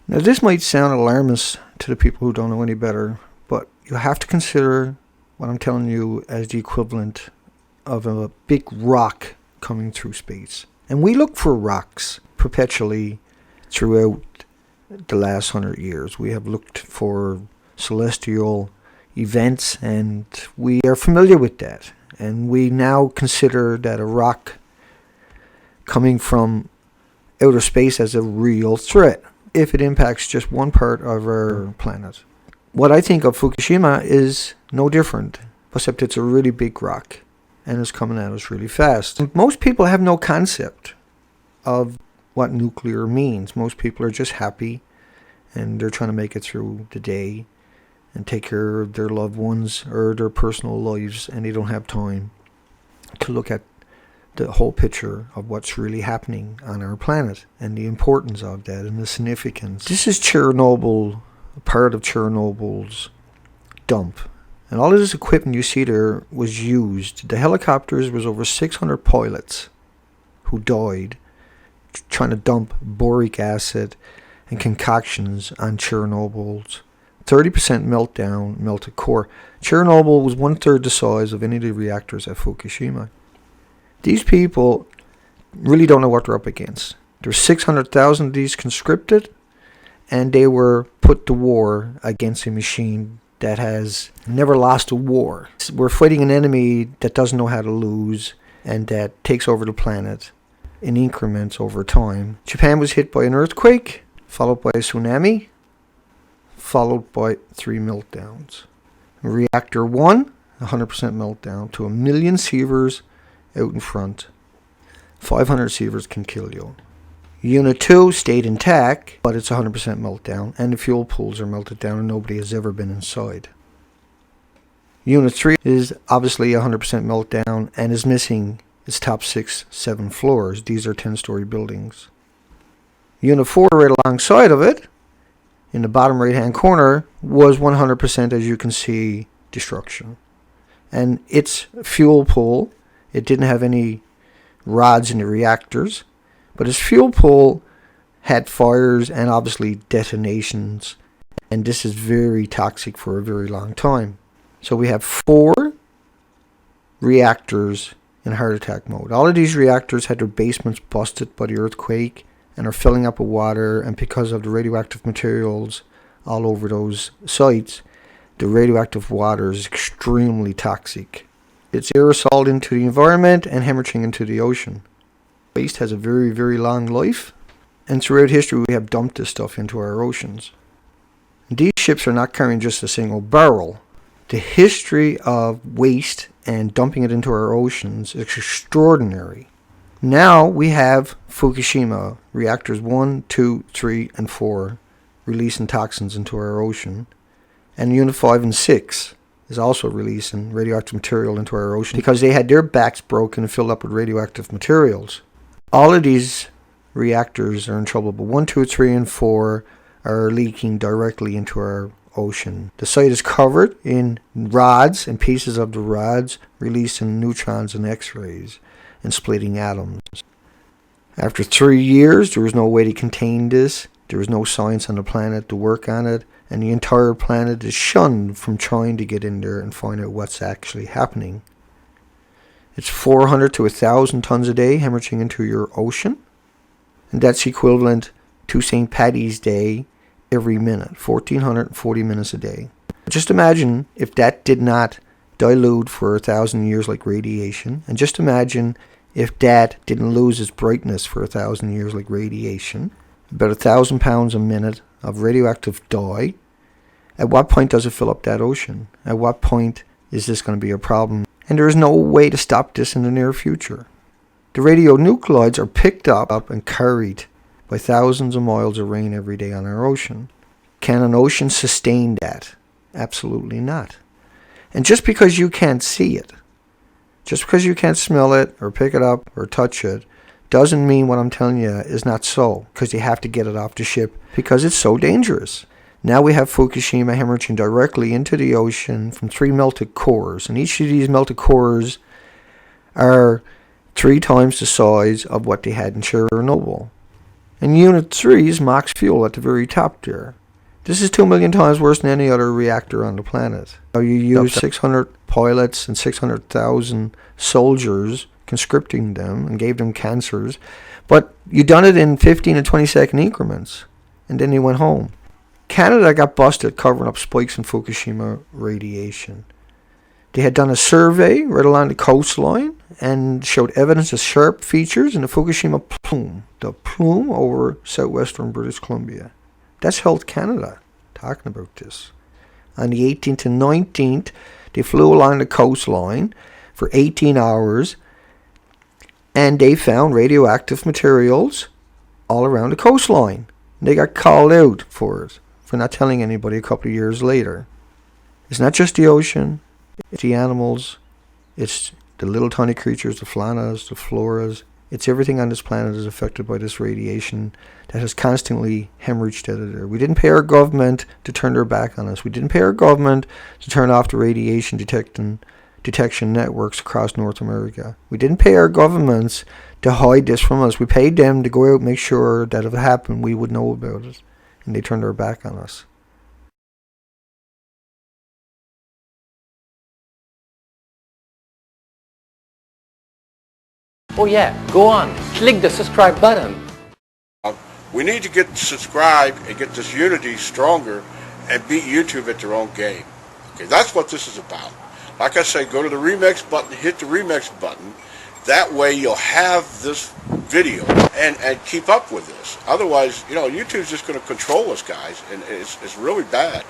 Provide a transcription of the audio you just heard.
Now, this might sound alarmist to the people who don't know any better, but you have to consider what I'm telling you as the equivalent of a big rock coming through space. And we look for rocks perpetually throughout the last 100 years. We have looked for celestial events, and we are familiar with that. And we now consider that a rock coming from outer space as a real threat if it impacts just one part of our planet. What I think of Fukushima is no different, except it's a really big rock and it's coming at us really fast. Most people have no concept of what nuclear means. Most people are just happy and they're trying to make it through the day and take care of their loved ones or their personal lives, and they don't have time to look at the whole picture of what's really happening on our planet and the importance of that and the significance. This is Chernobyl, part of Chernobyl's dump. And all of this equipment you see there was used. The helicopters was over 600 pilots who died trying to dump boric acid and concoctions on Chernobyl's 30% meltdown, melted core. Chernobyl was 1/3 the size of any of the reactors at Fukushima. These people really don't know what they're up against. There's 600,000 of these conscripted, and they were put to war against a machine that has never lost a war. We're fighting an enemy that doesn't know how to lose and that takes over the planet in increments over time. Japan was hit by an earthquake, followed by a tsunami, followed by 3 meltdowns. Reactor 1, 100% meltdown to 1 million sievers out in front. 500 sievers can kill you. Unit 2 stayed intact, but it's 100% meltdown, and the fuel pools are melted down and nobody has ever been inside. Unit 3 is obviously 100% meltdown and is missing its top 6-7 floors. These are 10-story buildings. Unit 4 right alongside of it, in the bottom right hand corner, was 100%, as you can see, destruction. And its fuel pool, it didn't have any rods in the reactors, but its fuel pool had fires and obviously detonations, and this is very toxic for a very long time. So we have 4 reactors in heart attack mode. All of these reactors had their basements busted by the earthquake and are filling up with water, and because of the radioactive materials all over those sites, the radioactive water is extremely toxic. It's aerosoled into the environment and hemorrhaging into the ocean. Waste has a very, very long life, and throughout history we have dumped this stuff into our oceans. These ships are not carrying just a single barrel. The history of waste and dumping it into our oceans is extraordinary. Now we have Fukushima, reactors 1, 2, 3, and 4 releasing toxins into our ocean, and Unit 5 and 6 is also releasing radioactive material into our ocean because they had their backs broken and filled up with radioactive materials. All of these reactors are in trouble, but 1, 2, 3, and 4 are leaking directly into our ocean. The site is covered in rods and pieces of the rods releasing neutrons and X-rays and splitting atoms. After 3 years, there was no way to contain this. There was no science on the planet to work on it, and the entire planet is shunned from trying to get in there and find out what's actually happening. It's 400 to 1,000 tons a day hemorrhaging into your ocean, and that's equivalent to St. Paddy's Day every minute, 1,440 minutes a day. Just imagine if that did not dilute for 1,000 years like radiation, and just imagine if that didn't lose its brightness for 1,000 years like radiation. About 1,000 pounds a minute of radioactive dye. At what point does it fill up that ocean? At what point is this going to be a problem? And there is no way to stop this in the near future. The radionuclides are picked up and carried by thousands of miles of rain every day on our ocean. Can an ocean sustain that? Absolutely not. And just because you can't see it, just because you can't smell it or pick it up or touch it, doesn't mean what I'm telling you is not so, because you have to get it off the ship because it's so dangerous. Now we have Fukushima hemorrhaging directly into the ocean from 3 melted cores, and each of these melted cores are 3 times the size of what they had in Chernobyl. And Unit 3 is max fuel at the very top there. This is 2 million times worse than any other reactor on the planet. Now you use 600 pilots and 600,000 soldiers, conscripting them and gave them cancers, but you done it in 15 and 20 second increments, and then they went home. Canada got busted covering up spikes in Fukushima radiation. They had done a survey right along the coastline and showed evidence of sharp features in the Fukushima plume, the plume over southwestern British Columbia. That's Health Canada talking about this. On the 18th and 19th, they flew along the coastline for 18 hours and they found radioactive materials all around the coastline. They got called out for it, for not telling anybody a couple of years later. It's not just the ocean, it's the animals, it's the little tiny creatures, the faunas, the floras. It's everything on this planet is affected by this radiation that has constantly hemorrhaged out of there. We didn't pay our government to turn their back on us. We didn't pay our government to turn off the radiation detection networks across North America. We didn't pay our governments to hide this from us. We paid them to go out and make sure that if it happened, we would know about it. And they turned their back on us. Oh yeah, go on, click the subscribe button. We need to get subscribed and get this unity stronger and beat YouTube at their own game. Okay, that's what this is about. Like I say, go to the remix button, hit the remix button. That way you'll have this video and keep up with this. Otherwise, YouTube's just going to control us, guys, and it's really bad.